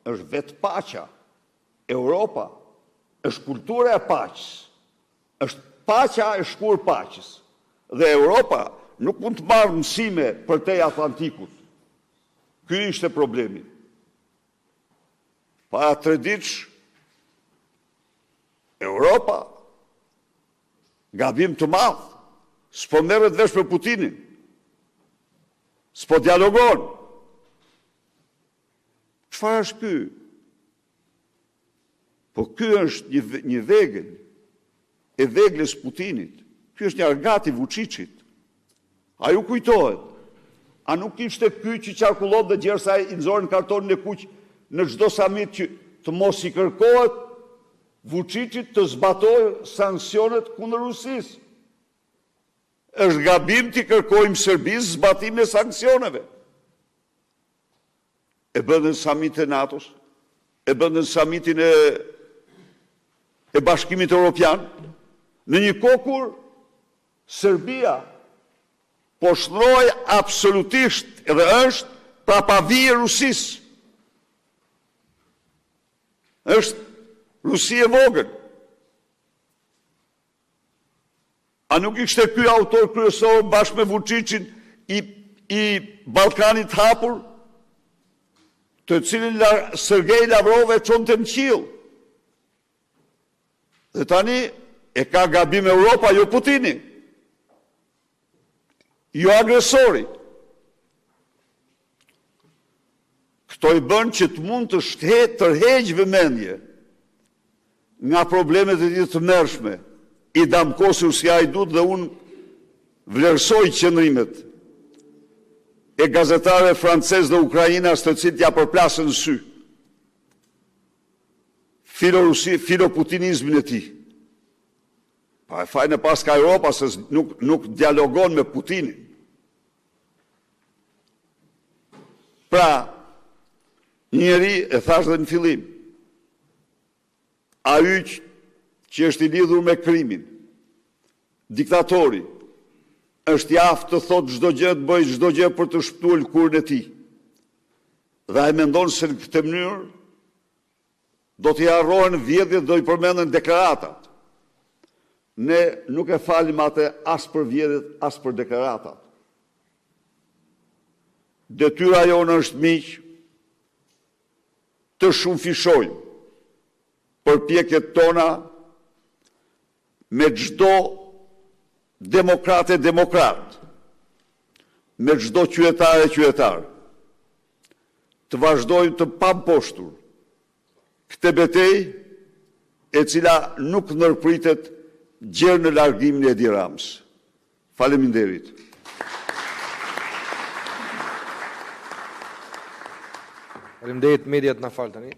është vetë pacha. Europa është kultura e paqës. Është pacha e shkur paqës. Dhe Europa nuk mund të marrë mësime për te Atlantikut. Ky ishte problemi. Para 3 ditësh, Europa, gabim të madh, s'po merret vesh për Putinin, s'po dialogon. Çfarë është ky? Po ky është një vegël e veglës Putinit. Ky është një argati Vučićit. A ju kujtohet? A nuk ishte ky që qarkullon dhe gjersa i nxorën kartonin e kuq në çdo samit që të mos i kërkohet Vučićit të zbatojë sanksionet kundër Rusisë? Është gabim të kërkojmë Serbisë zbatimin e sanksioneve. E bëndën samitin e NATO-s, e bëndën samitin e Bashkimit Evropian, në një kohë kur Serbia po shnroi absolutisht edhe është prapavi e Rusisë. Është Rusi e vogël. A nuk ishte ky autor kryesor bashkë me Vučićin i Ballkanit hapur, të cilin Sergej Lavrov e çonte në qiell? Dhe tani e ka gabim Europa, jo Putini, jo agresori. Këto i bën që të mund të tërheq vëmendje nga problemet e tij të mërshme, i damkosur si ai duhet, dhe unë vlerësoj qëndrimet e gazetarëve francez dhe ukrainas të cilët ja përplasën në sy filoputinizmin e tij. Pa e fajnë e pas ka Europa se nuk dialogon me Putinin. Pra, njeri, e thash dhe në fillim, a yq që është i lidhur me krimin, diktatori, është i aftë të thotë çdo gjë, të bëjë çdo gjë për të shpëtuar lkurën e tij. Dhe ai mendon se në këtë mënyrë do t'i harrohen vjedhjet, do i përmenden deklaratat. Ne nuk e falim atë as për vjedhjet, as për deklaratat. Detyra jonë është, miq, të shumëfishojmë përpjekjet tona me çdo demokrat, me çdo qytetar, të vazhdojmë të pamposhtur këtë betejë e cila nuk ndërpritet gjerë në largimin e Edi Ramës. Faleminderit. Faleminderit, mediat na fal tani.